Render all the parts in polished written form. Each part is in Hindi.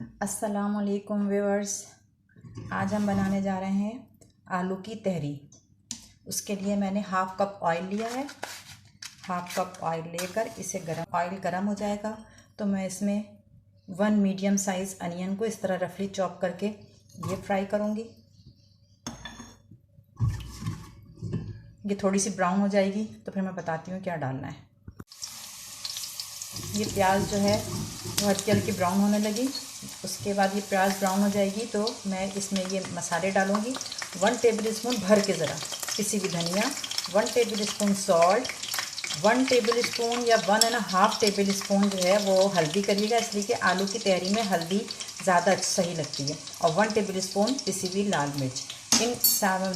अस्सलामुअलैकुम व्यूअर्स। आज हम बनाने जा रहे हैं आलू की तहरी। उसके लिए मैंने हाफ़ कप ऑयल लिया है। हाफ़ कप ऑयल लेकर इसे ऑयल गर्म हो जाएगा तो मैं इसमें 1 मीडियम साइज़ अनियन को इस तरह रफली चॉप करके ये फ्राई करूँगी। ये थोड़ी सी ब्राउन हो जाएगी तो फिर मैं बताती हूँ क्या डालना है। ये प्याज जो है वो हल्की हल्की ब्राउन होने लगी। उसके बाद ये प्याज ब्राउन हो जाएगी तो मैं इसमें ये मसाले डालूँगी। 1 टेबलस्पून भर के ज़रा पिसी हुई धनिया, 1 टेबलस्पून सॉल्ट, 1 टेबलस्पून या 1.5 टेबलस्पून जो है वो हल्दी करिएगा, इसलिए कि आलू की तहरी में हल्दी ज़्यादा सही लगती है, और 1 टेबलस्पून पिसी हुई लाल मिर्च। इन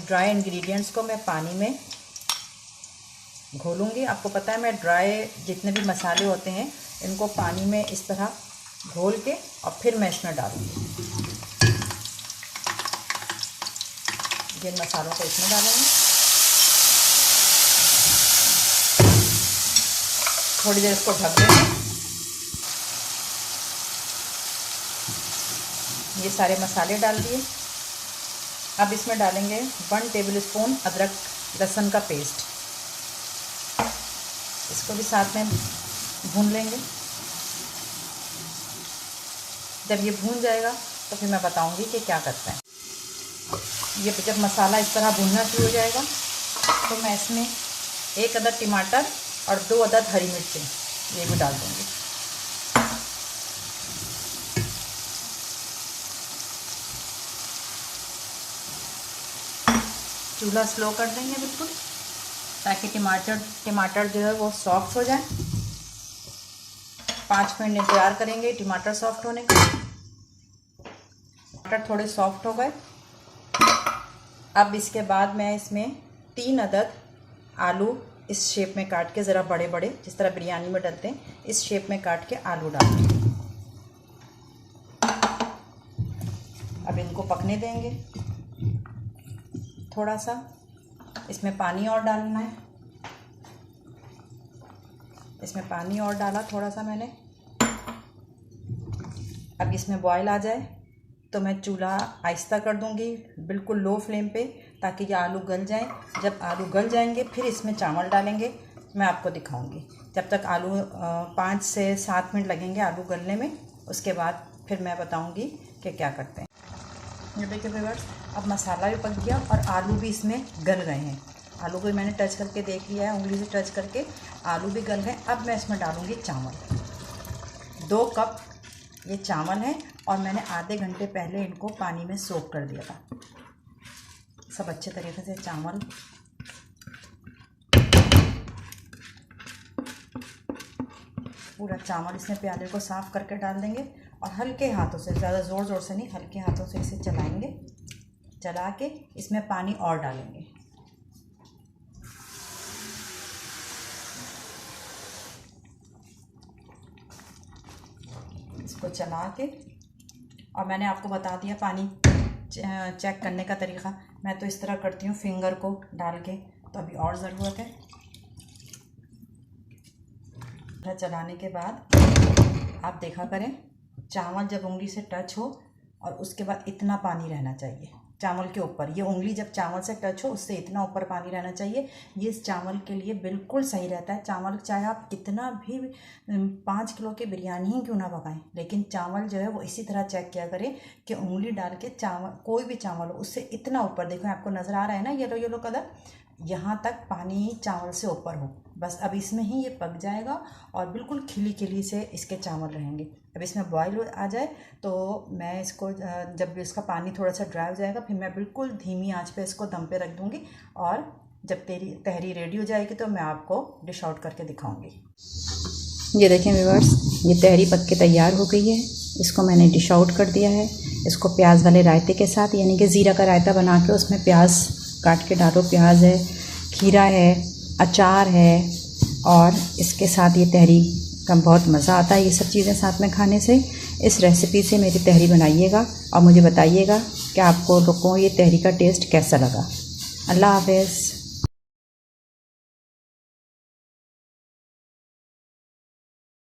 ड्राई इंग्रेडिएंट्स को मैं पानी में घोलूँगी। आपको पता है मैं ड्राई जितने भी मसाले होते हैं इनको पानी में इस तरह घोल के और फिर मैं इसमें डालूँगी। जिन मसालों को इसमें डालेंगे, थोड़ी देर इसको ढक देंगे। ये सारे मसाले डाल दिए। अब इसमें डालेंगे 1 टेबलस्पून अदरक लहसुन का पेस्ट। इसको भी साथ में भून लेंगे। जब ये भून जाएगा तो फिर मैं बताऊंगी कि क्या करते हैं। ये जब मसाला इस तरह भूनना शुरू हो जाएगा तो मैं इसमें 1 अदद टमाटर और 2 अदद हरी मिर्चें ये भी डाल दूँगी। चूल्हा स्लो कर देंगे बिल्कुल, ताकि टमाटर जो है वो सॉफ्ट हो जाए। 5 मिनट इंतज़ार करेंगे टमाटर सॉफ्ट होने का। टमाटर थोड़े सॉफ्ट हो गए। अब इसके बाद मैं इसमें 3 अदद आलू इस शेप में काट के, ज़रा बड़े बड़े जिस तरह बिरयानी में डलते हैं, इस शेप में काट के आलू डालेंगे। अब इनको पकने देंगे थोड़ा सा। इसमें पानी और डालना है। इसमें पानी और डाला थोड़ा सा मैंने। अब इसमें बॉयल आ जाए तो मैं चूल्हा आहिस्ता कर दूंगी, बिल्कुल लो फ्लेम पे, ताकि ये आलू गल जाएं। जब आलू गल जाएंगे फिर इसमें चावल डालेंगे, मैं आपको दिखाऊंगी। जब तक आलू 5 से 7 मिनट लगेंगे आलू गलने में। उसके बाद फिर मैं बताऊंगी कि क्या करते हैं। ये देखिए व्यूअर्स, अब मसाला भी पक गया और आलू भी इसमें गल गए हैं। आलू को मैंने टच करके देख लिया है, उंगली से टच करके आलू भी गल गए। अब मैं इसमें डालूँगी चावल। 2 कप ये चावल है और मैंने आधे घंटे पहले इनको पानी में सोक कर दिया था। सब अच्छे तरीके से चावल पूरा चावल इसमें प्याले को साफ़ करके डाल देंगे और हल्के हाथों से, ज़्यादा ज़ोर से नहीं, हल्के हाथों से इसे चलाएंगे। चला के इसमें पानी और डालेंगे। इसको चला के, और मैंने आपको बता दिया पानी चेक करने का तरीक़ा। मैं तो इस तरह करती हूँ फिंगर को डाल के, तो अभी और ज़रूरत है। चलाने के बाद आप देखा करें, चावल जब उंगली से टच हो और उसके बाद इतना पानी रहना चाहिए चावल के ऊपर। ये उंगली जब चावल से टच हो उससे इतना ऊपर पानी रहना चाहिए। ये इस चावल के लिए बिल्कुल सही रहता है। चावल चाहे आप कितना भी 5 किलो की बिरयानी ही क्यों ना पकाएं, लेकिन चावल जो है वो इसी तरह चेक किया करें कि उंगली डाल के चावल, कोई भी चावल हो, उससे इतना ऊपर, देखो आपको नज़र आ रहा है ना येलो येलो कलर, यहाँ तक पानी चावल से ऊपर हो। बस अब इसमें ही ये पक जाएगा और बिल्कुल खिली खिली से इसके चावल रहेंगे। अब इसमें बॉयल आ जाए तो मैं इसको, जब इसका पानी थोड़ा सा ड्राई हो जाएगा, फिर मैं बिल्कुल धीमी आंच पे इसको दम पे रख दूँगी। और जब तहरी रेडी हो जाएगी तो मैं आपको डिश आउट करके दिखाऊँगी। ये देखें व्यूअर्स, ये तहरी पक के तैयार हो गई है। इसको मैंने डिश आउट कर दिया है। इसको प्याज वाले रायते के साथ, यानी कि ज़ीरा का रायता बना के उसमें प्याज काट के डालो। प्याज है, खीरा है, अचार है, और इसके साथ ये तहरी का बहुत मज़ा आता है। ये सब चीज़ें साथ में खाने से। इस रेसिपी से मेरी तहरी बनाइएगा और मुझे बताइएगा कि आपको लोगों को ये तहरी का टेस्ट कैसा लगा। अल्लाह हाफ़िज़।